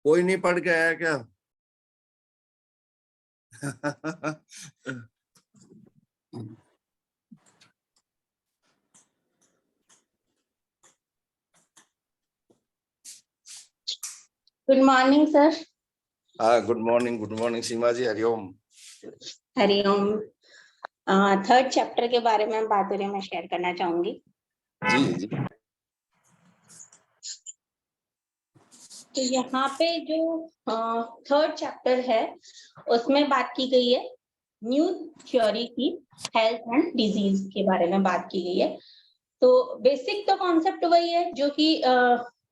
कोई नहीं पढ़ के आया क्या? Good morning sir. हाँ, गुड मॉर्निंग सीमा जी, हरिओम। हरिओम। थर्ड चैप्टर के बारे में बात हो रही है, मैं शेयर करना चाहूंगी। जी जी। तो यहाँ पे जो थर्ड चैप्टर है उसमें बात की गई है न्यू थ्योरी की हेल्थ एंड डिजीज के बारे में बात की गई है। तो बेसिक तो कॉन्सेप्ट वही है जो कि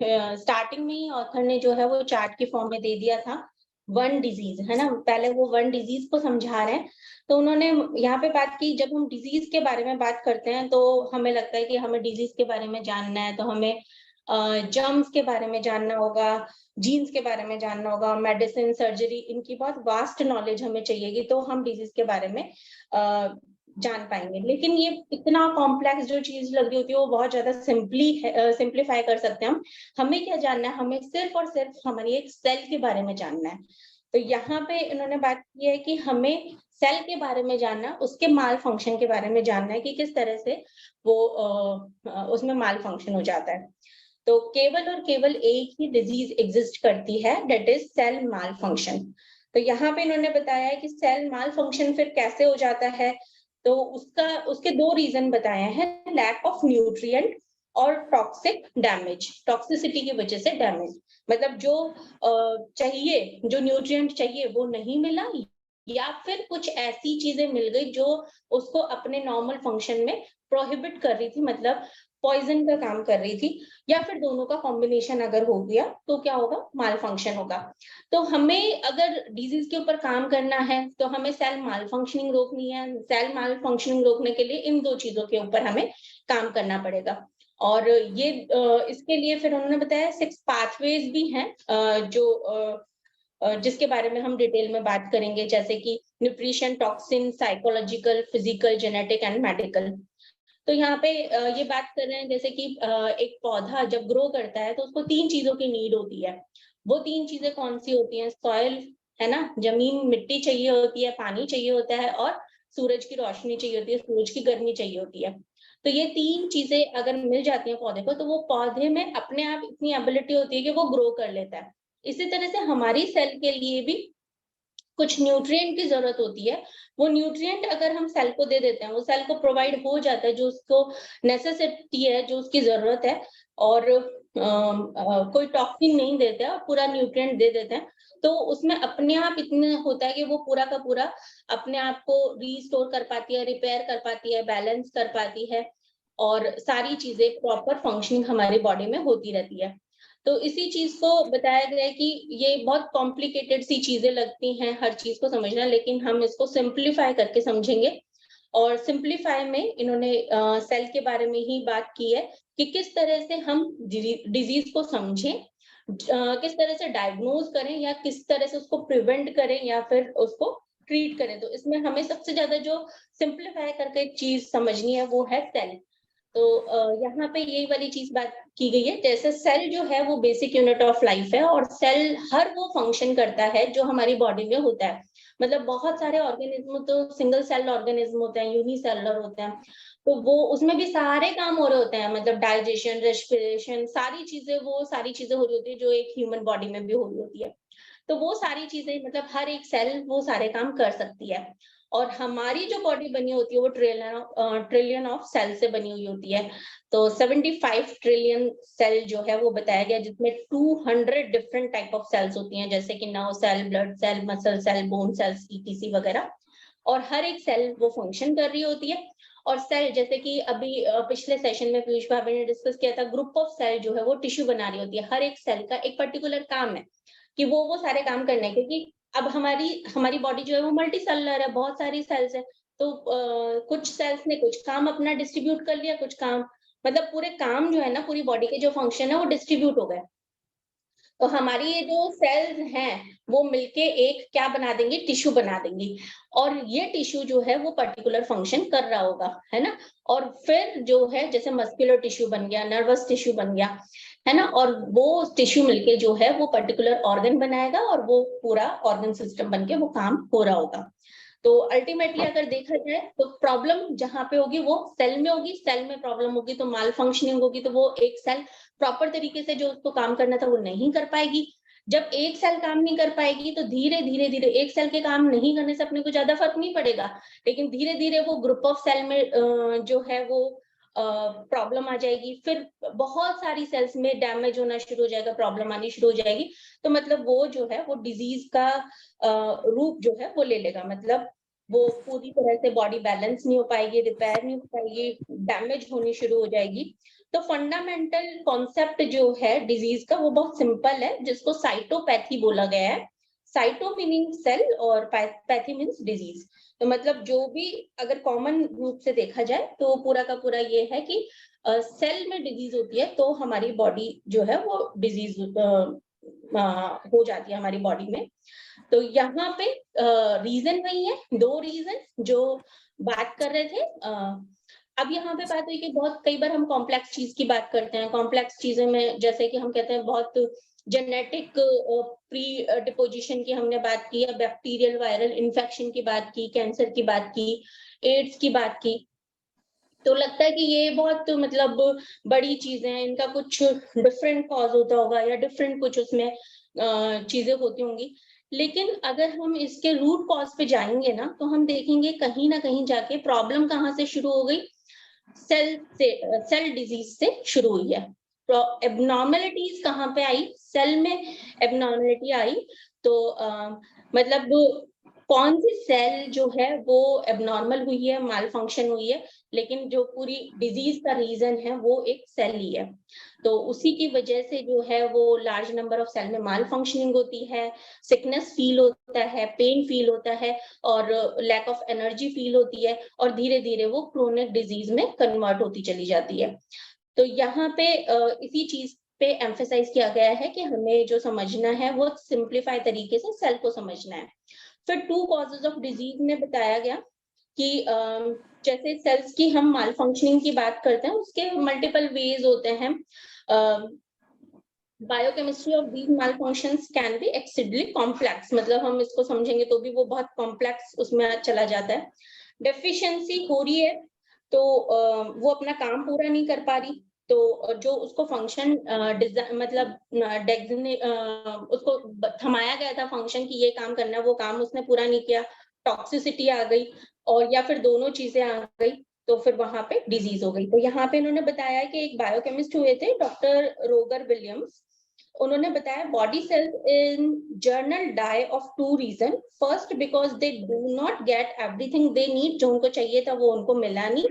स्टार्टिंग में ही ऑथर ने जो है वो चार्ट के फॉर्म में दे दिया था। वन डिजीज है ना, पहले वो वन डिजीज को समझा रहे हैं। तो उन्होंने यहाँ पे बात की, जब हम डिजीज के बारे में बात करते हैं तो हमें लगता है कि हमें डिजीज के बारे में जानना है, तो हमें जर्म्स के बारे में जानना होगा, जीन्स के बारे में जानना होगा, मेडिसिन, सर्जरी, इनकी बहुत वास्ट नॉलेज हमें चाहिएगी तो हम डिजीज के बारे में जान पाएंगे। लेकिन ये इतना कॉम्प्लेक्स जो चीज लग रही होती है वो बहुत ज्यादा सिंप्लीफाई कर सकते हैं हम। हमें क्या जानना है, हमें सिर्फ और सिर्फ हमारी एक सेल के बारे में जानना है। तो यहाँ पे इन्होंने बात की है कि हमें सेल के बारे में जानना, उसके माल फंक्शन के बारे में जानना है कि किस तरह से वो उसमें माल फंक्शन हो जाता है। तो केवल और केवल एक ही डिजीज एग्जिस्ट करती है, that is cell malfunction. तो यहाँ पे इन्होंने बताया है कि सेल माल फंक्शन फिर कैसे हो जाता है। तो उसके दो रीजन बताए हैं, लैक ऑफ न्यूट्रिएंट और टॉक्सिक डैमेज, टॉक्सिसिटी की वजह से डैमेज। मतलब जो चाहिए, जो न्यूट्रिएंट चाहिए वो नहीं मिला, या फिर कुछ ऐसी चीजें मिल गई जो उसको अपने नॉर्मल फंक्शन में प्रोहिबिट कर रही थी, मतलब पॉइजन का काम कर रही थी, या फिर दोनों का कॉम्बिनेशन अगर हो गया तो क्या होगा, माल फंक्शन होगा। तो हमें अगर डिजीज के ऊपर काम करना है तो हमें सेल माल फंक्शनिंग रोकनी है। सेल माल फंक्शनिंग रोकने के लिए इन दो चीजों के ऊपर हमें काम करना पड़ेगा। और ये इसके लिए फिर उन्होंने बताया 6 पाथवेज भी हैं जिसके बारे में हम डिटेल में बात करेंगे, जैसे कि nutrition, toxin, psychological, physical, genetic and medical. तो यहाँ पे ये बात कर रहे हैं जैसे कि एक पौधा जब ग्रो करता है तो उसको 3 चीजों की नीड होती है। वो 3 चीजें कौन सी होती हैं? सॉइल है ना, जमीन, मिट्टी चाहिए होती है, पानी चाहिए होता है, और सूरज की रोशनी चाहिए होती है, सूरज की गर्मी चाहिए होती है। तो ये 3 चीजें अगर मिल जाती हैं पौधे को तो वो पौधे में अपने आप इतनी एबिलिटी होती है कि वो ग्रो कर लेता है। इसी तरह से हमारी सेल के लिए भी कुछ न्यूट्रिएंट की जरूरत होती है। वो न्यूट्रिएंट अगर हम सेल को दे देते हैं, वो सेल को प्रोवाइड हो जाता है जो उसको नेसेसिटी है, जो उसकी जरूरत है, और कोई टॉक्सिन नहीं देते हैं और पूरा न्यूट्रिएंट दे देते हैं, तो उसमें अपने आप इतना होता है कि वो पूरा का पूरा अपने आप को रीस्टोर कर पाती है, रिपेयर कर पाती है, बैलेंस कर पाती है, और सारी चीजें प्रॉपर फंक्शनिंग हमारी बॉडी में होती रहती है। तो इसी चीज को बताया गया है कि ये बहुत कॉम्प्लिकेटेड सी चीजें लगती हैं हर चीज को समझना, लेकिन हम इसको सिंप्लीफाई करके समझेंगे। और सिंप्लीफाई में इन्होंने सेल के बारे में ही बात की है कि किस तरह से हम डिजीज को समझें, किस तरह से डायग्नोज करें, या किस तरह से उसको प्रिवेंट करें, या फिर उसको ट्रीट करें। तो इसमें हमें सबसे ज्यादा जो सिंप्लीफाई करके एक चीज समझनी है वो है सेल। तो यहाँ पे यही वाली चीज बात की गई है, जैसे सेल जो है वो बेसिक यूनिट ऑफ लाइफ है, और सेल हर वो फंक्शन करता है जो हमारी बॉडी में होता है। मतलब बहुत सारे ऑर्गेनिज्म तो सिंगल सेल ऑर्गेनिज्म होते हैं, यूनिसेलुलर होते हैं, तो वो उसमें भी सारे काम हो रहे होते हैं, मतलब डाइजेशन, रेस्पिरेशन, सारी चीजें हो रही होती है जो एक ह्यूमन बॉडी में भी हो रही होती है। तो वो सारी चीजें, मतलब हर एक सेल वो सारे काम कर सकती है। और हमारी जो बॉडी बनी होती है वो ट्रिलियन ऑफ सेल से बनी हुई होती है। तो 75 ट्रिलियन सेल जो है वो बताया गया, जिसमें 200 डिफरेंट टाइप ऑफ सेल्स होती हैं, जैसे कि nerve cell, blood cell, muscle cell, bone cells, ETC वगैरह। और हर एक सेल वो फंक्शन कर रही होती है। और सेल, जैसे कि अभी पिछले सेशन में पीयूष भाभी ने डिस्कस किया था, ग्रुप ऑफ सेल जो है वो टिश्यू बना रही होती है। हर एक सेल का एक पर्टिकुलर काम है कि वो सारे काम करने के, क्योंकि अब हमारी बॉडी जो है वो मल्टी सेलुलर है, बहुत सारी सेल्स है। तो कुछ सेल्स ने कुछ काम अपना डिस्ट्रीब्यूट कर लिया, कुछ काम, मतलब पूरे काम जो है ना, पूरी बॉडी के जो फंक्शन है वो डिस्ट्रीब्यूट हो गए। तो हमारी ये जो सेल्स हैं वो मिलके एक क्या बना देंगी, टिश्यू बना देंगी। और ये टिश्यू जो है वो पर्टिकुलर फंक्शन कर रहा होगा, है ना। और फिर जो है जैसे मस्कुलर टिश्यू बन गया, नर्वस टिश्यू बन गया, है ना, और वो टिश्यू मिलके जो है वो पर्टिकुलर ऑर्गन बनाएगा और वो पूरा ऑर्गन सिस्टम बनके वो काम हो रहा होगा। तो अल्टीमेटली अगर देखा जाए तो प्रॉब्लम जहां पे होगी वो सेल में होगी, सेल में प्रॉब्लम होगी तो माल फंक्शनिंग होगी, तो वो एक सेल प्रॉपर तरीके से जो उसको काम करना था वो नहीं कर पाएगी। जब एक सेल काम नहीं कर पाएगी तो धीरे धीरे धीरे एक सेल के काम नहीं करने से अपने को ज्यादा फर्क नहीं पड़ेगा, लेकिन धीरे धीरे वो ग्रुप ऑफ सेल में जो है वो प्रॉब्लम आ जाएगी, फिर बहुत सारी सेल्स में डैमेज होना शुरू हो जाएगा, प्रॉब्लम आनी शुरू हो जाएगी। तो मतलब वो जो है वो डिजीज का रूप जो है वो ले लेगा, मतलब वो पूरी तरह से बॉडी बैलेंस नहीं हो पाएगी, रिपेयर नहीं हो पाएगी, डैमेज होनी शुरू हो जाएगी। तो फंडामेंटल कॉन्सेप्ट जो है डिजीज का वो बहुत सिंपल है, जिसको साइटोपैथी बोला गया है। साइटो मीनिंग सेल और पैथी मीन्स डिजीज। तो मतलब जो भी अगर कॉमन रूप से देखा जाए तो पूरा का पूरा ये है कि सेल में डिजीज होती है तो हमारी बॉडी जो है वो डिजीज हो जाती है हमारी बॉडी में। तो यहाँ पे रीजन वही है, दो रीजन जो बात कर रहे थे। अब यहाँ पे बात हुई कि बहुत कई बार हम कॉम्प्लेक्स चीज की बात करते हैं, कॉम्प्लेक्स चीजों में जैसे कि हम कहते हैं बहुत जेनेटिक प्री डिपोजिशन की हमने बात की, या बैक्टीरियल वायरल इन्फेक्शन की बात की, कैंसर की बात की, एड्स की बात की। तो लगता है कि ये बहुत मतलब बड़ी चीजें हैं, इनका कुछ डिफरेंट कॉज होता होगा या डिफरेंट कुछ उसमें चीजें होती होंगी। लेकिन अगर हम इसके रूट कॉज पे जाएंगे ना तो हम देखेंगे कहीं ना कहीं जाके प्रॉब्लम कहाँ से शुरू हो गई, सेल डिजीज से शुरू हुई है। तो एबनॉर्मेलिटीज कहाँ पे आई, सेल में एबनॉर्मेलिटी आई। तो मतलब कौन सी सेल जो है वो एबनॉर्मल हुई है, माल फंक्शन हुई है, लेकिन जो पूरी डिजीज का रीजन है वो एक सेल ही है। तो उसी की वजह से जो है वो लार्ज नंबर ऑफ सेल में माल फंक्शनिंग होती है, सिकनेस फील होता है, पेन फील होता है और लैक ऑफ एनर्जी फील होती है, और धीरे धीरे वो क्रोनिक डिजीज में कन्वर्ट होती चली जाती है। तो यहाँ पे इसी चीज पे एम्फेसाइज किया गया है कि हमें जो समझना है वो सिंप्लीफाई तरीके से सेल को समझना है। फिर टू कॉजेज ऑफ डिजीज में बताया गया कि जैसे सेल्स की हम माल फंक्शनिंग की बात करते हैं उसके मल्टीपल वेज होते हैं। Biochemistry of these malfunctions can be exceedingly complex, मतलब हम इसको समझेंगे तो भी वो बहुत कॉम्प्लेक्स उसमें चला जाता है। डेफिशिएंसी हो रही है तो वो अपना काम पूरा नहीं कर पा रही, तो जो उसको फंक्शन मतलब उसको थमाया गया था फंक्शन की ये काम करना है, वो काम उसने पूरा नहीं किया, टॉक्सिसिटी आ गई, और या फिर दोनों चीजें आ गई, तो फिर वहां पे डिजीज हो गई। तो यहाँ पे इन्होंने बताया कि एक बायोकेमिस्ट हुए थे डॉक्टर रोगर विलियम्स, उन्होंने बताया body cells in general die of two reason, first because they do not get everything they need, जो उनको चाहिए था वो उनको मिला नहीं,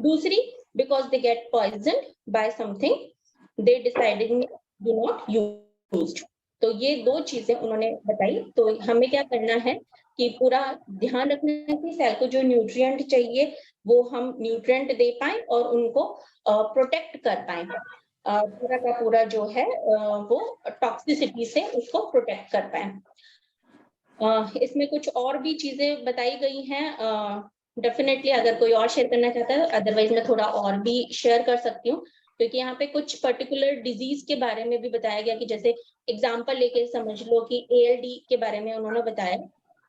दूसरी because they get poison by something they decided do not use. तो ये दो चीजें उन्होंने बताई। तो हमें क्या करना है कि पूरा ध्यान रखना है कि सेल को जो न्यूट्रिएंट चाहिए वो हम न्यूट्रिएंट दे पाए और उनको प्रोटेक्ट कर पाए, पूरा का पूरा जो है वो टॉक्सिसिटी से उसको प्रोटेक्ट कर पाए। इसमें कुछ और भी चीजें बताई गई हैं, डेफिनेटली अगर कोई और शेयर करना चाहता है, अदरवाइज मैं थोड़ा और भी शेयर कर सकती हूँ, क्योंकि यहाँ पे कुछ पर्टिकुलर डिजीज के बारे में भी बताया गया कि जैसे एग्जाम्पल लेके समझ लो कि ALD के बारे में उन्होंने बताया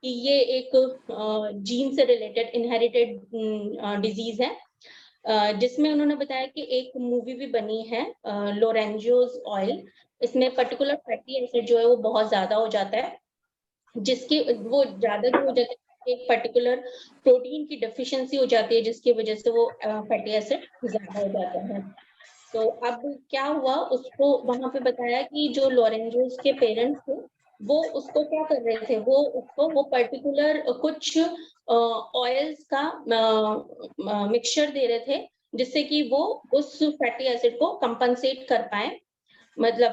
कि ये एक जीन से रिलेटेड इनहेरिटेड डिजीज है, जिसमें उन्होंने बताया कि एक मूवी भी बनी है लोरेंजोस ऑयल, इसमें पर्टिकुलर फैटी एसिड जो है वो बहुत ज्यादा हो जाता है, जिसकी वो ज्यादा जो हो जाता है एक पर्टिकुलर प्रोटीन की डेफिशिएंसी हो जाती है, जिसकी वजह से वो फैटी एसिड ज्यादा हो जाता है। तो अब क्या हुआ, उसको वहां पे बताया कि जो लोरेंजोस के पेरेंट्स थे वो उसको क्या कर रहे थे, वो उसको वो पर्टिकुलर कुछ ऑयल्स का मिक्सचर दे रहे थे, जिससे कि वो उस फैटी एसिड को कंपनसेट कर पाए, मतलब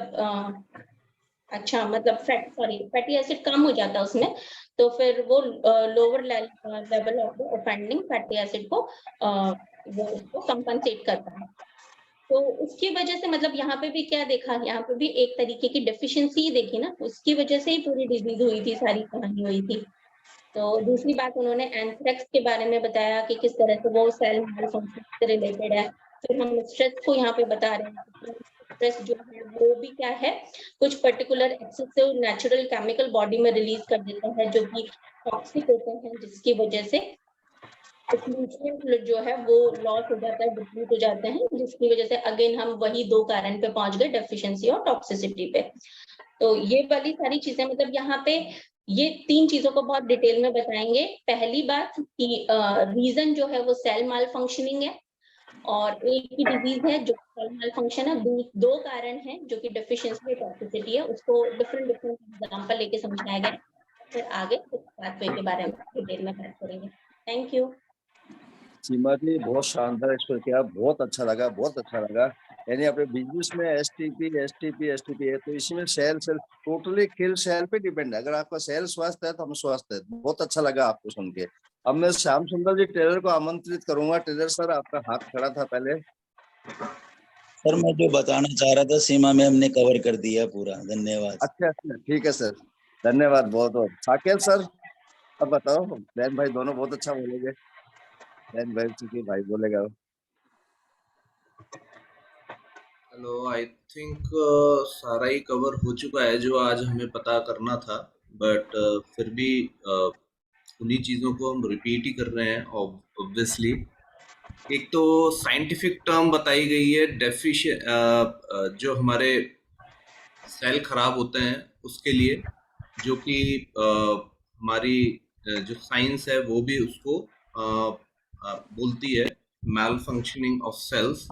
अच्छा मतलब फैटी एसिड कम हो जाता है उसमें, तो फिर वो lower level of the offending fatty acid को वो उसको कंपनसेट करता है। तो उसकी वजह से मतलब यहाँ पे भी क्या देखा, यहाँ पे भी एक तरीके की डेफिशिएंसी ही देखी ना, उसकी वजह से ही पूरी डिजीज हुई थी, सारी कहानी हुई थी। तो दूसरी बात उन्होंने एंथ्रेक्स के बारे में बताया कि किस तरह से वो सेल मैलफंक्शन से रिलेटेड है। फिर हम स्ट्रेस को यहाँ पे बता रहे हैं, स्ट्रेस जो है वो भी क्या है, कुछ particular excessive natural chemical body में रिलीज कर देता है जो कि टॉक्सिक होते हैं, जिसकी वजह से न्यूट्रिएंट जो है वो लॉस हो जाता है, डिप्लीट हो जाते हैं, जिसकी वजह से अगेन हम वही 2 कारण पे पहुंच गए, डेफिशिएंसी और टॉक्सिसिटी पे। तो ये वाली सारी चीजें मतलब यहाँ पे ये 3 चीजों को बहुत डिटेल में बताएंगे। पहली बात कि रीजन जो है वो सेल माल फंक्शनिंग है, और एक ही डिजीज है जो सेल माल फंक्शन है। 2 कारण हैं जो कि डेफिशिएंसी और टॉक्सिसिटी है, उसको डिफरेंट डिफरेंट एग्जांपल लेके समझाया गया है। फिर आगे पाथवे के बारे में डिटेल में बात करेंगे। Thank you. सीमा जी बहुत शानदार एक्सप्लेन किया, बहुत अच्छा लगा, बहुत अच्छा लगा। यानी अपने बिजनेस में एसटीपी है, तो इसमें सेल टोटली किल सेल पे डिपेंड है। अगर आपका सेल स्वस्थ है तो हम स्वस्थ है। बहुत अच्छा लगा आपको सुन के। अब मैं श्याम सुंदर जी टेलर को आमंत्रित करूंगा। टेलर सर, आपका हाथ खड़ा था पहले। सर मैं जो बताना चाह रहा था सीमा मैम ने कवर कर दिया पूरा, धन्यवाद। अच्छा अच्छा, ठीक है सर, धन्यवाद बहुत बहुत। साकेत सर, अब बताओ। बहन भाई दोनों बहुत अच्छा बोलेंगे। बहन भाई चूंकि भाई बोलेगा। हेलो, आई थिंक सारा ही कवर हो चुका है जो आज हमें पता करना था, बट फिर भी उन्हीं चीज़ों को हम रिपीट ही कर रहे हैं ऑब्वियसली। एक तो साइंटिफिक टर्म बताई गई है जो हमारे सेल खराब होते हैं उसके लिए, जो कि हमारी जो साइंस है वो भी उसको बोलती है, मैल फंक्शनिंग ऑफ सेल्स,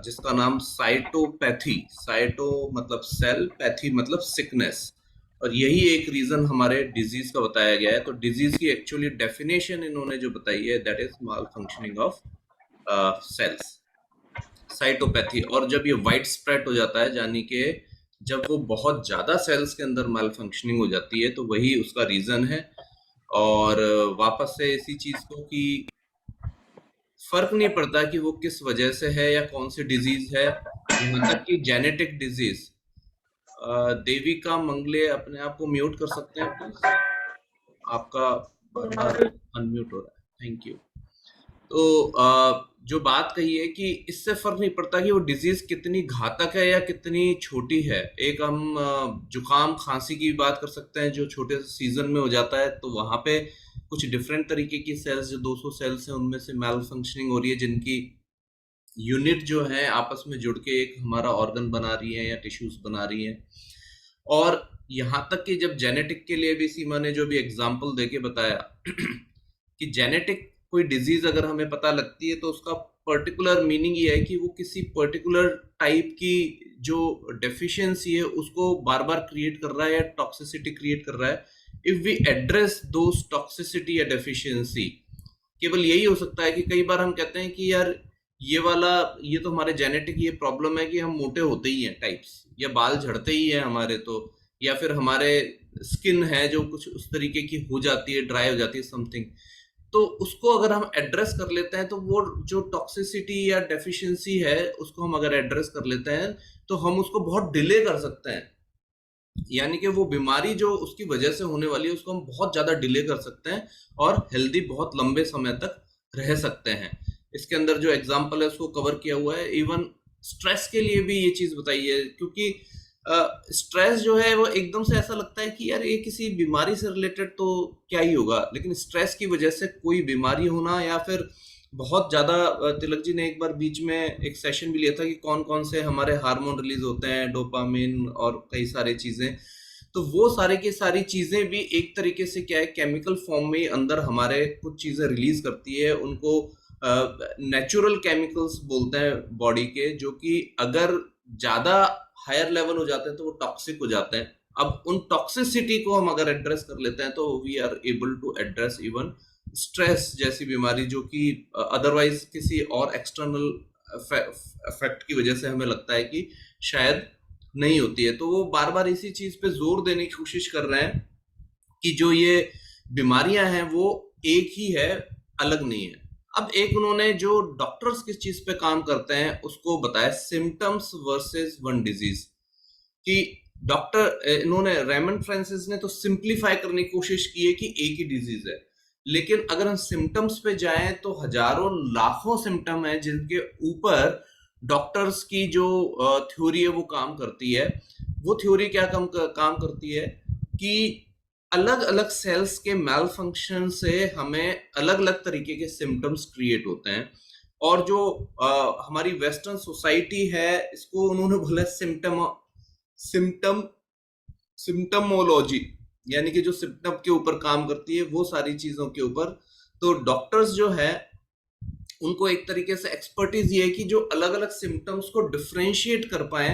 जिसका नाम साइटोपैथी। साइटो मतलब सेल, पैथी मतलब सिकनेस, और यही एक रीजन हमारे डिजीज का बताया गया है। तो डिजीज की एक्चुअली डेफिनेशन इन्होंने जो बताई है, that is malfunctioning of cells, cytopathy. और जब ये वाइड स्प्रेड हो जाता है, यानी कि जब वो बहुत ज्यादा सेल्स के अंदर माल फंक्शनिंग हो जाती है, तो वही उसका रीजन है। और वापस से इसी चीज को कि फर्क नहीं पड़ता कि वो किस वजह से है या कौन सी डिजीज है, यहाँ तक कि जेनेटिक डिजीज। देविका मंगले अपने आप को म्यूट कर सकते हैं प्लीज, आपका बार बार अनम्यूट हो रहा है, थैंक यू। तो जो बात कही है कि इससे फर्क नहीं पड़ता कि वो डिजीज कितनी घातक है या कितनी छोटी है। एक हम जुकाम खांसी की बात कर सकते हैं जो छोटे से सीजन में हो जाता है, तो वहां पे कुछ डिफरेंट तरीके की सेल्स, जो 200 सेल्स हैं उनमें से मैल फंक्शनिंग हो रही है, जिनकी यूनिट जो है आपस में जुड़ के एक हमारा ऑर्गन बना रही है या टिश्यूज बना रही है। और यहाँ तक कि जब जेनेटिक के लिए भी सीमा ने जो भी एग्जाम्पल देके बताया कि जेनेटिक कोई डिजीज अगर हमें पता लगती है तो उसका पर्टिकुलर मीनिंग ये है कि वो किसी पर्टिकुलर टाइप की जो डेफिशिएंसी है उसको बार बार क्रिएट कर रहा है या टॉक्सिसिटी क्रिएट कर रहा है। If we address those toxicity या डेफिशिएंसी, केवल यही हो सकता है कि कई बार हम कहते हैं कि यार ये तो हमारे जेनेटिक ये प्रॉब्लम है कि हम मोटे होते ही हैं टाइप्स, या बाल झड़ते ही हैं हमारे, तो या फिर हमारे स्किन है जो कुछ उस तरीके की हो जाती है, ड्राई हो जाती है समथिंग। तो उसको अगर हम एड्रेस कर लेते हैं, तो वो जो टॉक्सिसिटी या डेफिशिएंसी है उसको हम अगर एड्रेस कर लेते हैं तो हम उसको बहुत डिले कर सकते हैं। यानी कि वो बीमारी जो उसकी वजह से होने वाली है उसको हम बहुत ज्यादा डिले कर सकते हैं और हेल्दी बहुत लंबे समय तक रह सकते हैं। इसके अंदर जो एग्जाम्पल है उसको कवर किया हुआ है। इवन स्ट्रेस के लिए भी ये चीज बताई है, क्योंकि स्ट्रेस जो है वो एकदम से ऐसा लगता है कि यार ये किसी बीमारी से रिलेटेड तो क्या ही होगा, लेकिन स्ट्रेस की वजह से कोई बीमारी होना या फिर बहुत ज्यादा, तिलक जी ने एक बार बीच में एक सेशन भी लिया था कि कौन कौन से हमारे हार्मोन रिलीज होते हैं, डोपामिन और कई सारी चीजें, तो वो सारे की सारी चीजें भी एक तरीके से क्या है, केमिकल फॉर्म में अंदर हमारे कुछ चीजें रिलीज करती है। उनको नेचुरल केमिकल्स बोलते हैं बॉडी के, जो कि अगर ज्यादा हायर लेवल हो जाते हैं तो वो टॉक्सिक हो जाते हैं। अब उन टॉक्सिसिटी को हम अगर एड्रेस कर लेते हैं तो we are able to address even stress जैसी बीमारी, जो कि अदरवाइज किसी और एक्सटर्नल इफेक्ट की वजह से हमें लगता है कि शायद नहीं होती है। तो वो बार बार इसी चीज पे जोर देने की कोशिश कर रहे हैं कि जो ये बीमारियां हैं वो एक ही है, अलग नहीं है। अब एक उन्होंने जो डॉक्टर्स किस चीज पे काम करते हैं उसको बताया, सिम्टम्स वर्सेस वन डिजीज, कि डॉक्टर इन्होंने रेमंड फ्रांसिस ने तो सिंप्लीफाई करने की कोशिश की है कि एक ही डिजीज है, लेकिन अगर हम सिम्टम्स पे जाएं तो हजारों लाखों सिम्टम है जिनके ऊपर डॉक्टर्स की जो थ्योरी है वो काम करती है। वो थ्योरी क्या काम करती है कि अलग अलग सेल्स के मैल फंक्शन से हमें अलग अलग तरीके के सिम्टम्स क्रिएट होते हैं। और जो हमारी वेस्टर्न सोसाइटी है, इसको उन्होंने बोला सिम्टम सिम्टमोलॉजी, यानी कि जो सिम्टम के ऊपर काम करती है वो सारी चीजों के ऊपर। तो डॉक्टर्स जो है उनको एक तरीके से एक्सपर्टीज ये है कि जो अलग अलग सिम्टम्स को डिफरेंशिएट कर पाए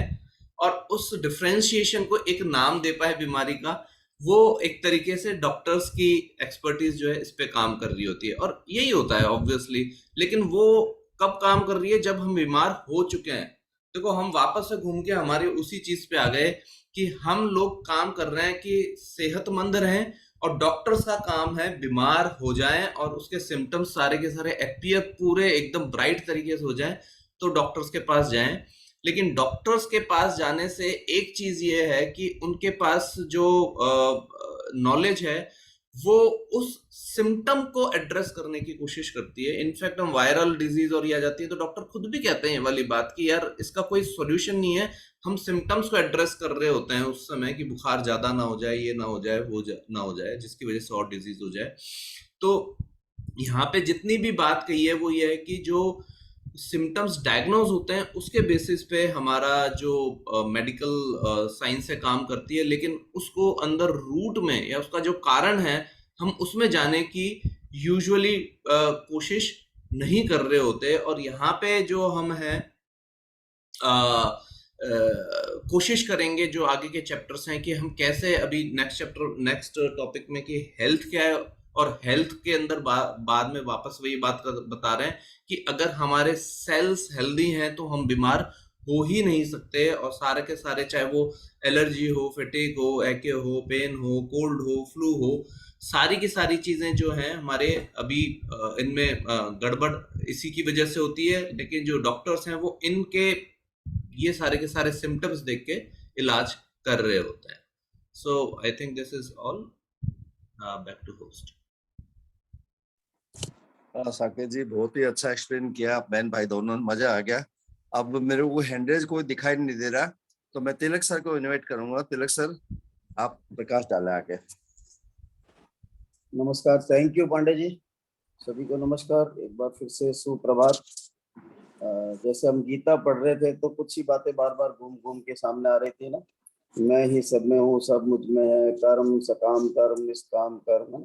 और उस डिफरेंशिएशन को एक नाम दे पाए बीमारी का, वो एक तरीके से डॉक्टर्स की एक्सपर्टीज जो है इस पे काम कर रही होती है। और यही होता है ऑब्वियसली, लेकिन वो कब काम कर रही है? जब हम बीमार हो चुके हैं। देखो, हम वापस से घूम के हमारे उसी चीज पे आ गए कि हम लोग काम कर रहे हैं कि सेहतमंद रहें, और डॉक्टर्स का काम है बीमार हो जाएं और उसके सिम्टम्स सारे के सारे अपीयर पूरे एकदम ब्राइट तरीके से हो जाएं तो डॉक्टर्स के पास जाएं। लेकिन डॉक्टर्स के पास जाने से एक चीज ये है कि उनके पास जो नॉलेज है वो उस सिम्टम को एड्रेस करने की कोशिश करती है। इनफैक्ट हम वायरल डिजीज और ये आ जाती है तो डॉक्टर खुद भी कहते हैं ये वाली बात कि यार इसका कोई सॉल्यूशन नहीं है, हम सिम्टम्स को एड्रेस कर रहे होते हैं उस समय कि बुखार ज्यादा ना हो जाए, ये ना हो जाए, ना हो जाए, जिसकी वजह से और डिजीज हो जाए। तो यहाँ पे जितनी भी बात कही है वो ये है कि जो सिम्टम्स डायग्नोज होते हैं उसके बेसिस पे हमारा जो मेडिकल साइंस है काम करती है, लेकिन उसको अंदर रूट में या उसका जो कारण है हम उसमें जाने की यूजुअली कोशिश नहीं कर रहे होते। और यहाँ पे जो हम हैं कोशिश करेंगे जो आगे के चैप्टर्स हैं कि हम कैसे, अभी नेक्स्ट टॉपिक में कि हेल्थ क्या है, और हेल्थ के अंदर बाद में वापस वही बात बता रहे हैं कि अगर हमारे सेल्स हेल्दी हैं तो हम बीमार हो ही नहीं सकते। और सारे के सारे, चाहे वो एलर्जी हो, फैटिग हो, एक्ने हो, पेन हो, कोल्ड हो, फ्लू हो, सारी की सारी चीजें जो हैं हमारे अभी इनमें गड़बड़ इसी की वजह से होती है। लेकिन जो डॉक्टर्स हैं वो इनके ये सारे के सारे सिम्टम्स देख के इलाज कर रहे होते हैं। So I think this is all. Back to host. Saket ji बहुत ही अच्छा एक्सप्लेन किया, आप बहन भाई दोनों, मजा आ गया। अब मेरे को हैंडरेज कोई दिखाई नहीं दे रहा, तो मैं तिलक सर को इनवाइट करूंगा। तिलक सर, आप प्रकाश डालें आके। नमस्कार, थैंक यू पांडे जी। सभी को नमस्कार, एक बार फिर से सुप्रभात। जैसे हम गीता पढ़ रहे थे तो कुछ ही बातें बार बार घूम घूम के सामने आ रही थी ना। मैं ही सब में हूँ, सब मुझ में है, कर्म सकाम कर्म निष्काम कर्म।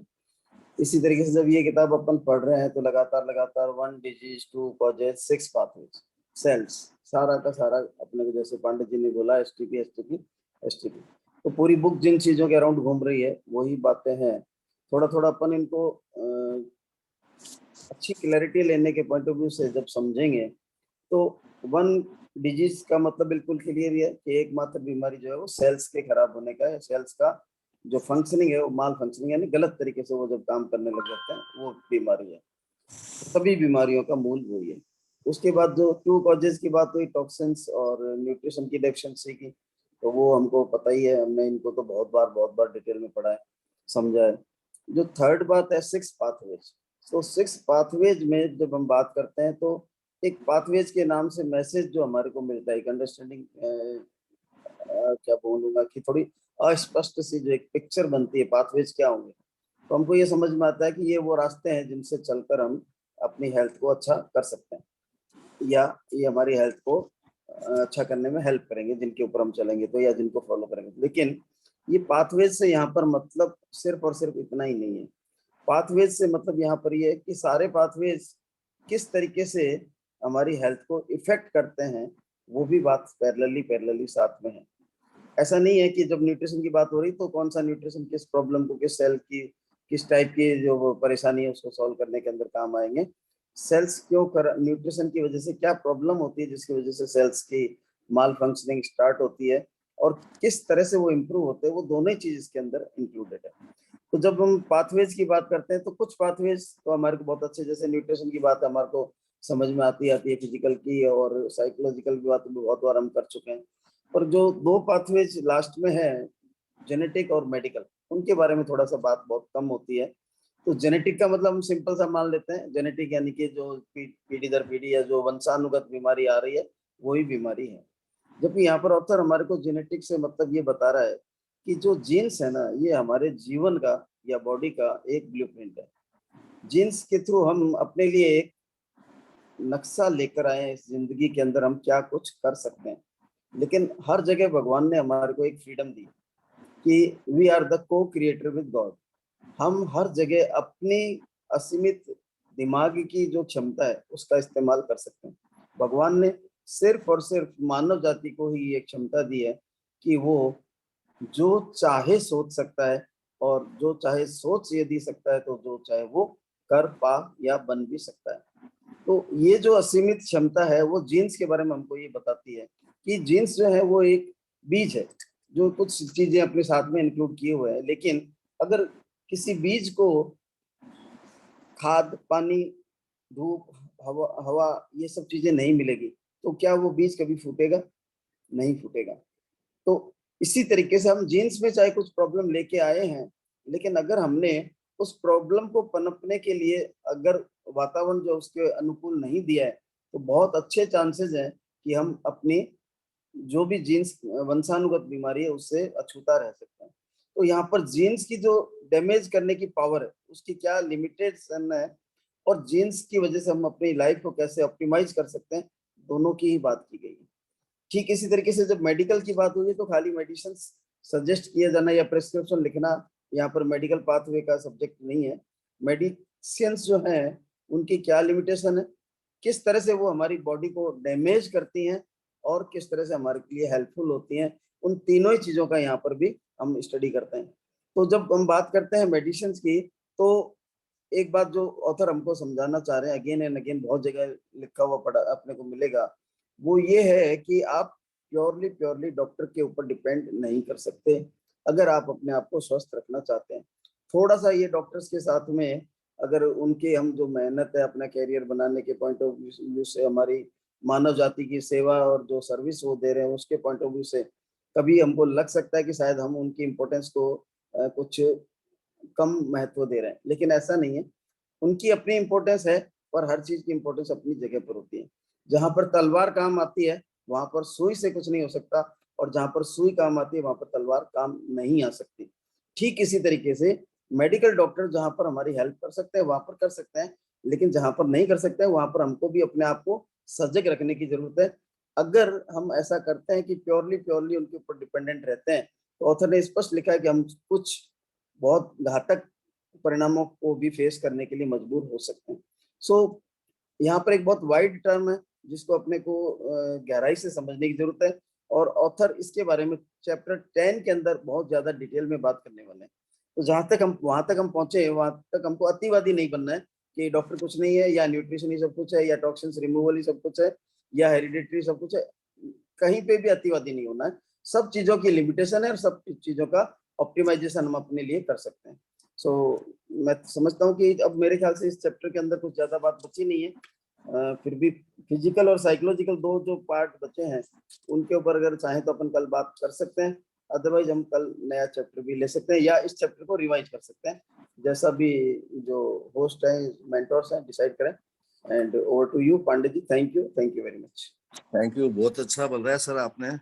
इसी तरीके से जब ये किताब अपन पढ़ रहे हैं तो लगातार लगातार 1 डिजीज 2 कॉजेज 6 पाथवेज सेल्स, सारा का सारा अपने को, जैसे पांडे जी ने बोला, एसटीपी एसटीपी एसटीपी, तो पूरी बुक जिन चीजों के अराउंड घूम रही है वही बातें हैं। थोड़ा थोड़ा अपन इनको अच्छी क्लैरिटी लेने के पॉइंट ऑफ व्यू से जब समझेंगे तो 1 डिजीज का मतलब बिल्कुल क्लियर है कि एकमात्र बीमारी जो है वो सेल्स के खराब होने का है। सेल्स का जो फंक्शनिंग है वो माल फंक्शनिंग, यानी गलत तरीके से वो जब काम करने लग जाते हैं वो बीमारी है। सभी बीमारियों का मूल वही है। उसके बाद जो 2 कॉजेज की बात हुई, टॉक्सिन्स और न्यूट्रिशन की डेफिशिएंसी की, तो वो हमको पता ही है, हमने इनको तो बहुत बार डिटेल में पढ़ा है, समझा है। जो थर्ड बात है 6 पाथवेज, तो 6 पाथवेज में जब हम बात करते हैं तो एक पाथवेज के नाम से मैसेज जो हमारे को मिलता है, एक अंडरस्टैंडिंग, क्या बोलूंगा कि थोड़ी अस्पष्ट सी जो एक पिक्चर बनती है पाथवेज क्या होंगे, तो हमको ये समझ में आता है कि ये वो रास्ते हैं जिनसे चलकर हम अपनी हेल्थ को अच्छा कर सकते हैं, या ये हमारी हेल्थ को अच्छा करने में हेल्प करेंगे, जिनके ऊपर हम चलेंगे तो, या जिनको फॉलो करेंगे। लेकिन ये पाथवेज से यहाँ पर मतलब सिर्फ और सिर्फ इतना ही नहीं है। पाथवेज से मतलब यहाँ पर ये है कि सारे पाथवेज किस तरीके से हमारी हेल्थ को इफेक्ट करते हैं, वो भी बात पैरेलली साथ में है। ऐसा नहीं है कि जब न्यूट्रिशन की बात हो रही तो कौन सा न्यूट्रिशन किस प्रॉब्लम को, किस सेल की, किस टाइप की जो परेशानी है उसको सॉल्व करने के अंदर काम आएंगे। सेल्स क्यों कर, न्यूट्रिशन की वजह से क्या प्रॉब्लम होती है जिसकी वजह से सेल्स की माल फंक्शनिंग स्टार्ट होती है, और किस तरह से वो इम्प्रूव होते हैं, वो दोनों ही चीज इसके अंदर इंक्लूडेड है। तो जब हम पाथवेज की बात करते हैं तो कुछ पाथवेज तो हमारे को बहुत अच्छे, जैसे न्यूट्रिशन की बात हमारे को समझ में आती है, फिजिकल की और साइकोलॉजिकल की बात भी बहुत बार हम कर चुके हैं। और जो 2 पाथवेज लास्ट में है, जेनेटिक और मेडिकल, उनके बारे में थोड़ा सा बात बहुत कम होती है। तो जेनेटिक का मतलब हम सिंपल सा मान लेते हैं, जेनेटिक यानी कि जो पीढ़ी दर पीढ़ी या जो वंशानुगत बीमारी आ रही है वही बीमारी है। जबकि यहाँ पर ऑथर हमारे को जेनेटिक से मतलब ये बता रहा है कि जो जीन्स है ना, ये हमारे जीवन का या बॉडी का एक ब्लूप्रिंट है। जीन्स के थ्रू हम अपने लिए एक नक्शा लेकर आए हैं इस जिंदगी के अंदर, हम क्या कुछ कर सकते हैं। लेकिन हर जगह भगवान ने हमारे को एक फ्रीडम दी कि वी आर द को क्रिएटर विद गॉड। हम हर जगह अपनी असीमित दिमाग की जो क्षमता है उसका इस्तेमाल कर सकते हैं। भगवान ने सिर्फ और सिर्फ मानव जाति को ही ये क्षमता दी है कि वो जो चाहे सोच सकता है, और जो चाहे सोच यदि सकता है तो जो चाहे वो कर पा या बन भी सकता है। तो ये जो असीमित क्षमता है वो जीन्स के बारे में हमको ये बताती है कि जीन्स जो है वो एक बीज है जो कुछ चीजें अपने साथ में इंक्लूड किए हुए है। लेकिन अगर किसी बीज को खाद, पानी, धूप, हवा हवा ये सब चीजें नहीं मिलेगी तो क्या वो बीज कभी फूटेगा? नहीं फूटेगा। तो इसी तरीके से हम जीन्स में चाहे कुछ प्रॉब्लम लेके आए हैं, लेकिन अगर हमने उस प्रॉब्लम को पनपने के लिए अगर वातावरण जो उसके अनुकूल नहीं दिया है, तो बहुत अच्छे चांसेस हैं कि हम अपनी जो भी जीन्स वंशानुगत बीमारी है उससे अछूता रह सकते हैं। तो यहाँ पर जीन्स की जो डैमेज करने की पावर है उसकी क्या लिमिटेशन है, और जीन्स की वजह से हम अपनी लाइफ को कैसे ऑप्टिमाइज कर सकते हैं, दोनों की ही बात की गई है। ठीक इसी तरीके से जब मेडिकल की बात हुई तो खाली मेडिसिन सजेस्ट किया जाना या प्रेस्क्रिप्शन लिखना यहाँ पर मेडिकल पाथवे का सब्जेक्ट नहीं है। मेडिसिन जो है उनकी क्या लिमिटेशन है, किस तरह से वो हमारी बॉडी को डैमेज करती हैं और किस तरह से हमारे लिए हेल्पफुल होती हैं, उन तीनों ही चीजों का यहाँ पर भी हम स्टडी करते हैं। तो जब हम बात करते हैं मेडिसिन की, तो एक बात जो ऑथर हमको समझाना चाह रहे हैं, अगेन एंड अगेन बहुत जगह लिखा हुआ पढ़ा अपने को मिलेगा, वो ये है कि आप प्योरली डॉक्टर के ऊपर डिपेंड नहीं कर सकते अगर आप अपने आप को स्वस्थ रखना चाहते हैं। थोड़ा सा ये डॉक्टर्स के साथ में अगर उनके हम जो मेहनत है अपना कैरियर बनाने के पॉइंट ऑफ व्यू से, हमारी मानव जाति की सेवा और जो सर्विस वो दे रहे हैं उसके पॉइंट ऑफ व्यू से कभी हमको लग सकता है कि शायद हम उनकी इम्पोर्टेंस को कुछ कम महत्व दे रहे हैं, लेकिन ऐसा नहीं है। उनकी अपनी इम्पोर्टेंस है, पर हर चीज की इम्पोर्टेंस अपनी जगह पर होती है। जहां पर तलवार काम आती है वहां पर सुई से कुछ नहीं हो सकता, और जहां पर सुई काम आती है वहां पर तलवार काम नहीं आ सकती। ठीक इसी तरीके से मेडिकल डॉक्टर जहां पर हमारी हेल्प कर सकते हैं वहां पर कर सकते हैं, लेकिन जहां पर नहीं कर सकते हैं वहां पर हमको भी अपने आप को सजग रखने की जरूरत है। अगर हम ऐसा करते हैं कि प्योरली उनके ऊपर डिपेंडेंट रहते हैं, तो ऑथर ने स्पष्ट लिखा है कि हम कुछ बहुत घातक परिणामों को भी फेस करने के लिए मजबूर हो सकते हैं। सो यहाँ पर एक बहुत वाइड टर्म है जिसको अपने को गहराई से समझने की जरूरत है, और ऑथर इसके बारे में चैप्टर 10 के अंदर बहुत ज्यादा डिटेल में बात करने वाले हैं। तो जहां तक हम वहां तक हम पहुंचे, वहां तक हमको अतिवादी नहीं बनना है कि डॉक्टर कुछ नहीं है, या न्यूट्रिशन ही सब कुछ है, या टॉक्सिन्स रिमूवल ही सब कुछ है, या हेरिडिटरी सब कुछ है। कहीं पे भी अतिवादी नहीं होना है। सब चीजों की लिमिटेशन है और सब चीजों का ऑप्टिमाइजेशन हम अपने लिए कर सकते हैं। सो मैं समझता हूँ कि अब मेरे ख्याल से इस चैप्टर के अंदर कुछ ज्यादा बात बची नहीं है। फिर भी फिजिकल और साइकोलॉजिकल दो जो पार्ट बचे हैं उनके ऊपर अगर चाहें तो अपन कल बात कर सकते हैं, अदरवाइज हम कल नया चैप्टर भी ले सकते हैं या इस चैप्टर को रिवाइज कर सकते हैं, जैसा भी जो होस्ट है मेंटोर्स हैं डिसाइड करें। And over to you Pandey ji, thank you very much. Thank you, बहुत अच्छा बोल रहा है सर आपने,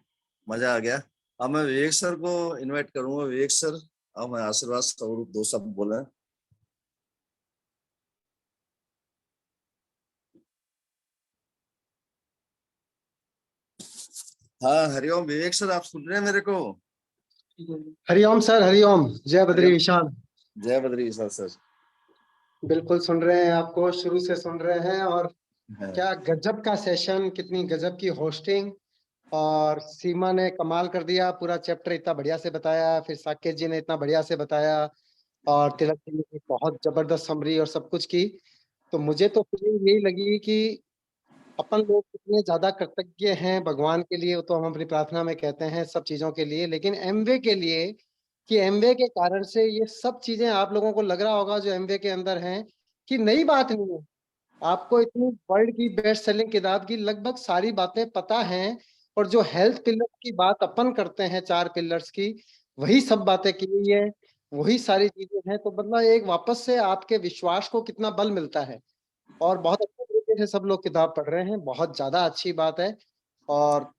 मजा आ गया। अब मैं विवेक सर को इनवाइट करूंगा। विवेक सर, अब मैं आशीर्वाद स्वरूप दो शब्द बोले। हाँ हरिओम विवेक सर, आप सुन रहे हैं मेरे को? हरिओम सर, हरिओम। जय बद्री विशाल। जय बद्री सर। बिल्कुल सुन रहे हैं, आपको शुरू से सुन रहे हैं। और हाँ। क्या गजब का सेशन, कितनी गजब की होस्टिंग, और सीमा ने कमाल कर दिया। पूरा चैप्टर इतना बढ़िया से बताया, फिर साकेत जी ने इतना बढ़िया से बताया, और तिलक जी ने बहुत जबरदस्त समरी और सब कुछ की। तो मुझे तो फीलिंग यही लगी कि अपन लोग कितने ज्यादा कृतज्ञ हैं भगवान के लिए, तो हम अपनी प्रार्थना में कहते हैं सब चीजों के लिए, लेकिन एमवे के लिए, कि एमवे के कारण से ये सब चीजें आप लोगों को लग रहा होगा जो एमवे के अंदर हैं कि नई बात नहीं है। आपको इतनी वर्ल्ड की बेस्ट सेलिंग किताब की लगभग सारी बातें पता हैं, और जो हेल्थ पिलर की बात अपन करते हैं 4 पिलर्स की, वही सब बातें की हुई है, वही सारी चीजें हैं। तो मतलब एक वापस से आपके विश्वास को कितना बल मिलता है। और बहुत अच्छे तरीके से सब लोग किताब पढ़ रहे हैं, बहुत ज्यादा अच्छी बात है। और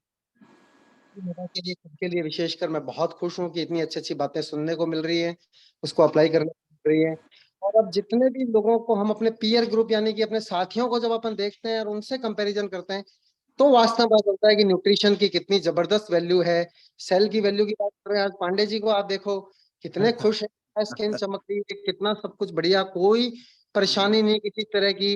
मेरा के लिए खुद के लिए विशेषकर मैं बहुत खुश हूँ कि इतनी अच्छी बातें सुनने को मिल रही है, उसको अप्लाई करने को मिल रही है। और अब जितने भी लोगों को हम अपने पीयर ग्रुप यानी कि अपने साथियों को जब अपन देखते हैं और उनसे कंपैरिजन करते हैं तो वास्तव में पता चलता है कि न्यूट्रिशन की कितनी जबरदस्त वैल्यू है। सेल की वैल्यू की बात कर रहे हैं, आज पांडे जी को आप देखो कितने खुश है, स्किन चमक रही है, कितना सब कुछ बढ़िया, कोई परेशानी नहीं किसी तरह की,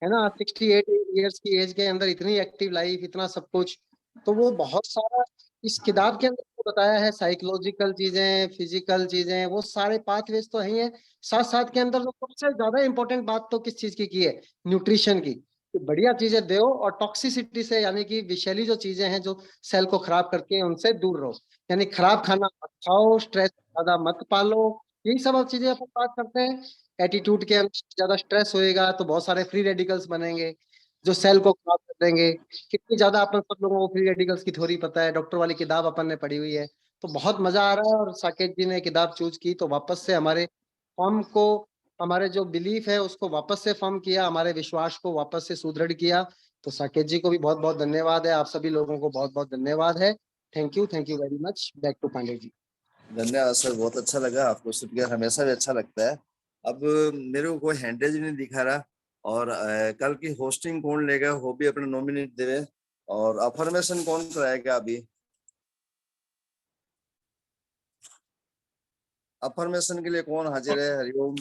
है ना। 68 ईयर्स की एज के अंदर इतनी एक्टिव लाइफ, इतना सब कुछ, तो वो बहुत सारा इस किताब के अंदर जो बताया है, साइकोलॉजिकल चीजें, फिजिकल चीजें, वो सारे पाथवेज तो है, साथ साथ के अंदर जो सबसे ज्यादा इंपॉर्टेंट बात तो किस चीज की है, न्यूट्रिशन की। तो बढ़िया चीजें दो और टॉक्सिसिटी से यानी कि विषैली जो चीजें हैं जो सेल को खराब करती हैं उनसे दूर रहो, यानी खराब खाना मत खाओ, स्ट्रेस ज्यादा मत पालो, यही सब चीजें अपन बात करते हैं। एटीट्यूड के अंदर ज्यादा स्ट्रेस होएगा तो बहुत सारे फ्री रेडिकल्स बनेंगे जो सेल को खराब कर देंगे। कितनी ज्यादा अपन सब लोगों को फ्री रेडिकल्स की थ्योरी पता है, डॉक्टर वाली किताब अपन ने पढ़ी हुई है, तो बहुत मजा आ रहा है। और साकेत जी ने किताब चूज की तो वापस से हमारे फॉर्म को, हमारे जो बिलीफ है उसको वापस से फर्म किया, हमारे विश्वास को वापस से सुदृढ़ किया। तो साकेत जी को भी बहुत बहुत धन्यवाद है, आप सभी लोगों को बहुत बहुत धन्यवाद है। Thank you very much. Back to Pandey ji. धन्यवाद सर, बहुत अच्छा लगा आपको सुनकर, हमेशा भी अच्छा लगता है। अब मेरे को कोई हैंडल नहीं दिखा रहा, और कल की होस्टिंग कौन लेगा वो भी अपने नॉमिनेट देवे, और अफर्मेशन कौन कराएगा अभी? अफर्मेशन के लिए कौन हाजिर है? हरिओम।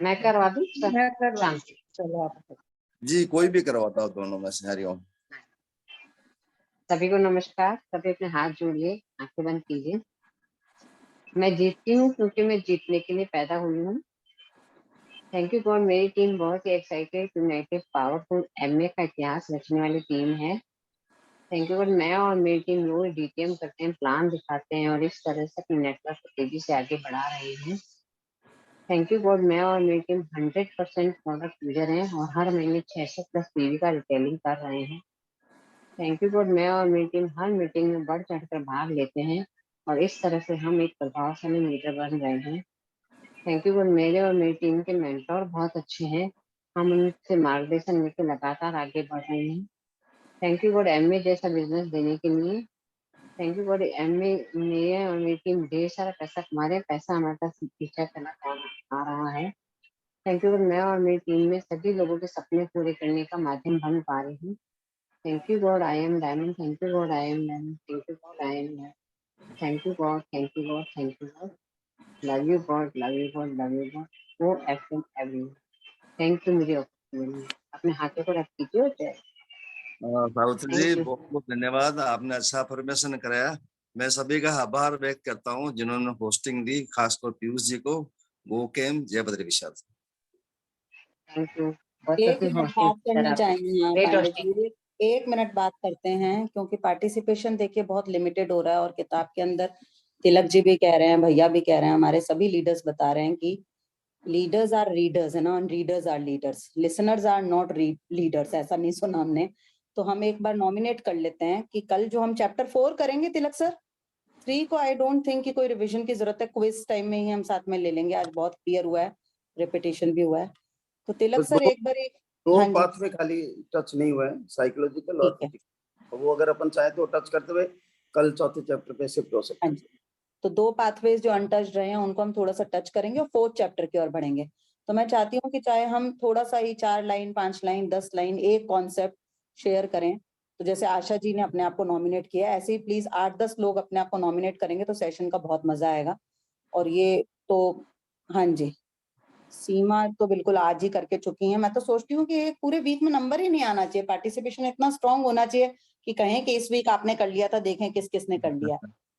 मैं करवा दूं? मैं करवा दूं। चलो आप। जी, कोई भी करवाता हो दोनों में से। हरिओम। सभी को नमस्कार। सभी अपने हाथ जोड़िए, आंखें बंद कीजिए। मैं जीतती हूँ क्योंकि मैं जीतने के लिए पैदा हुई हूँ। थैंक यू गॉड, मेरी टीम बहुत ही एक्साइटेड, यूनाइटेड, पावरफुल, एमए का इतिहास रचने वाली टीम है। थैंक यू गॉड, मैं और मेरी टीम रोज डीटीएम करते हैं, प्लान दिखाते हैं और इस तरह से अपने नेटवर्क को तेजी से आगे बढ़ा रहे हैं। थैंक यू गॉड, मैं और मेरी टीम 100% प्रोडक्ट यूजर हैं और हर महीने 600+ पीवी का रिटेलिंग कर रहे हैं। थैंक यू गॉड, मैं और मेरी टीम हर मीटिंग में बढ़ चढ़कर भाग लेते हैं और इस तरह से हम एक प्रभावशाली लीडर बन गए हैं। थैंक यू गॉड, मेरे और मेरी टीम के मेंटोर बहुत अच्छे हैं, हम उनसे मार्गदर्शन लेकर लगातार आगे बढ़ रहे हैं। थैंक यू गॉड, एमए जैसा बिजनेस देने के लिए। थैंक यू गॉड, एमए मेरे और मेरी टीम ढेर सारा पैसा कमा रहे हैं, पैसा हमारे पास पीछा करना आ रहा है। थैंक यू गॉड, मैं और मेरी टीम में सभी लोगों के सपने पूरे करने का माध्यम बन पा रही हूँ। Thank you God, I am Diamond. Thank you God, I am Diamond. Thank you God, I am Diamond. Thank you God, thank you God, thank you God. Love you God, love you God, love you God. Oh, FM everyone. Thank you मुझे अपने हाथों को रख कीजिए। सावित्री जी, Thank you. बहुत बहुत धन्यवाद, आपने अच्छा फॉर्मेशन कराया। मैं सभी का आभार व्यक्त करता हूँ जिन्होंने होस्टिंग दी, खासकर पीयूष जी को, वो केम जयभद्र विशाल। Thank you. बहुत एक अच्छी मिनट hosting बात करना सर चाहेंगे यहाँ Great पांडे hosting. जी, एक मिनट बात करते हैं क्योंकि पार्टिसिपेशन देखिए बहुत लिमिटेड हो रहा है और किताब के अंदर तिलक जी भी कह रहे हैं, भैया भी कह रहे हैं, हमारे सभी लीडर्स बता रहे हैं कि लीडर्स आर रीडर्स है ना, readers are leaders, listeners are not leaders, ऐसा नहीं सुना हमने। तो हम एक बार नॉमिनेट कर लेते हैं कि कल जो हम चैप्टर 4 करेंगे तिलक सर, 3 को आई डोंट थिंक कि कोई रिविजन की जरूरत है, क्विज टाइम में ही हम साथ में ले लेंगे, आज बहुत क्लियर हुआ है, रिपीटिशन भी हुआ है। तो तिलक बस सर एक बार दो हाँ जी पाथ में खाली टच नहीं हुआ है, साइकोलॉजिकल और ठीक है, फिजिकल, वो अगर अपन चाहे तो टच करते हुए कल चौथे चैप्टर पे शिफ्ट हो सकते हाँ हैं। जी। तो 2 पाथवेज जो अनटच्ड रहे हैं उनको हम थोड़ा सा टच करेंगे और 4th चैप्टर की ओर बढ़ेंगे। तो मैं चाहती हूँ कि चाहे हम थोड़ा सा ही 4 लाइन 5 लाइन 10 लाइन एक कॉन्सेप्ट शेयर करें। तो जैसे आशा जी ने अपने आप को नॉमिनेट किया, ऐसे ही प्लीज 8-10 लोग अपने आप को नॉमिनेट करेंगे तो सेशन का बहुत मजा आएगा। और ये तो हाँ जी, सीमा तो बिल्कुल आज ही करके चुकी है। मैं तो सोचती हूँ कि एक पूरे वीक में नंबर ही नहीं आना चाहिए, पार्टिसिपेशन इतना स्ट्रांग होना चाहिए कि कहें कि इस वीक आपने कर लिया था, देखें किस किसने कर लिया।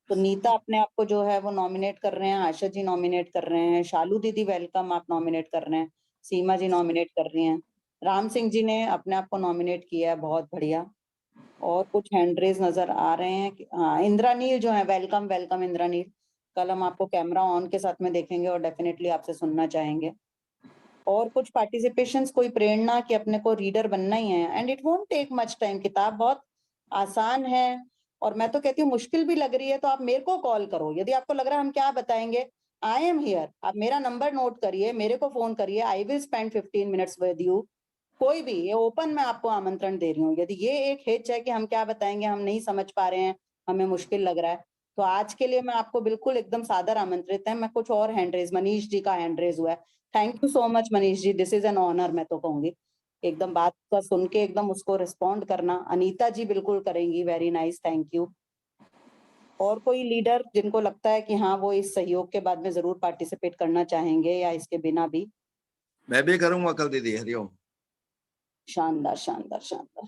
तो नीता अपने आप को जो है वो नॉमिनेट कर रहे हैं, आशा जी नॉमिनेट कर रहे हैं, शालू दीदी वेलकम, आप नॉमिनेट कर रहे हैं, सीमा जी नॉमिनेट कर रही हैं, राम सिंह जी ने अपने आप को नॉमिनेट किया है, बहुत बढ़िया। और कुछ हैंड रेज नजर आ रहे हैं, हाँ इंद्रानील जो है, वेलकम वेलकम इंद्रानील। कल हम आपको कैमरा ऑन के साथ में देखेंगे और डेफिनेटली आपसे सुनना चाहेंगे। और कुछ पार्टिसिपेशंस, कोई प्रेरणा कि अपने को रीडर बनना ही है, and it won't take much time, किताब बहुत आसान है और मैं तो कहती हूँ मुश्किल भी लग रही है तो आप मेरे को कॉल करो, यदि आपको लग रहा है हम क्या बताएंगे, आई एम हियर, आप मेरा नंबर नोट करिए, मेरे को फोन करिए, I will spend 15 minutes with you कोई भी, ये ओपन मैं आपको आमंत्रण दे रही हूँ। यदि ये एक हिच है कि हम क्या बताएंगे, हम नहीं समझ पा रहे हैं, हमें मुश्किल लग रहा है, तो आज के लिए मैं आपको बिल्कुल एकदम सादर आमंत्रित है। मैं कुछ और हैंड रेज, मनीष जी का हैंड रेज हुआ है। Thank you so much Manish ji, this is an honour. मैं तो कहूंगी एकदम बात का सुन के एकदम उसको रिस्पॉन्ड करना। अनीता जी बिल्कुल करेंगी, वेरी नाइस, थैंक यू। और कोई लीडर जिनको लगता है कि हाँ वो इस सहयोग के बाद में जरूर पार्टिसिपेट करना चाहेंगे या इसके बिना भी? मैं भी करूंगा कल दीदी। हरिओम। शानदार शानदार शानदार।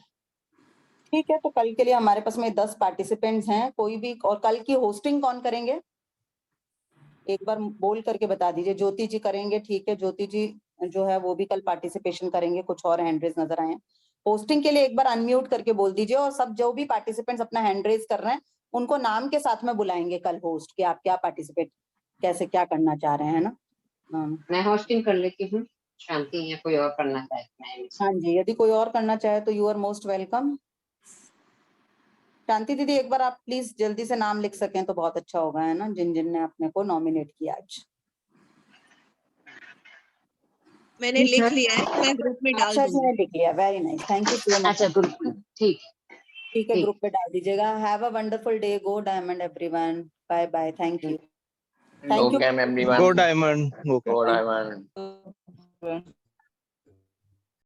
ठीक है, तो कल के लिए हमारे पास में 10 पार्टिसिपेंट्स हैं। कोई भी, और कल की होस्टिंग कौन करेंगे एक बार बोल करके बता दीजिए। ज्योति जी करेंगे, ठीक है, ज्योति जी जो है वो भी कल पार्टिसिपेशन करेंगे। कुछ और हैंड रेज नजर आए हैं। होस्टिंग के लिए एक बार अनम्यूट करके बोल दीजिए, और सब जो भी पार्टिसिपेंट्स अपना हैंड रेज कर रहे हैं उनको नाम के साथ में बुलाएंगे कल होस्ट के, आप क्या पार्टिसिपेट कैसे क्या करना चाह रहे हैं ना। मैं होस्टिंग कर लेती हूँ, शांति, या कोई और करना चाहता है? हाँ जी, यदि कोई और करना चाहे तो यू आर मोस्ट वेलकम। शांति दीदी एक बार आप प्लीज जल्दी से नाम लिख सकें तो बहुत अच्छा होगा, है ना, जिन जिन ने अपने को नॉमिनेट किया आज। मैंने लिख लिया है, मैं ग्रुप में डाल अच्छा जी, दूंगी। ने लिख लिया, very nice, thank you so much. अच्छा ग्रुप में, ठीक ठीक है, ग्रुप पे डाल दीजिएगा। Have a wonderful day, go diamond everyone, bye bye, thank you, thank you everyone. Go Diamond. Go Diamond. everyone.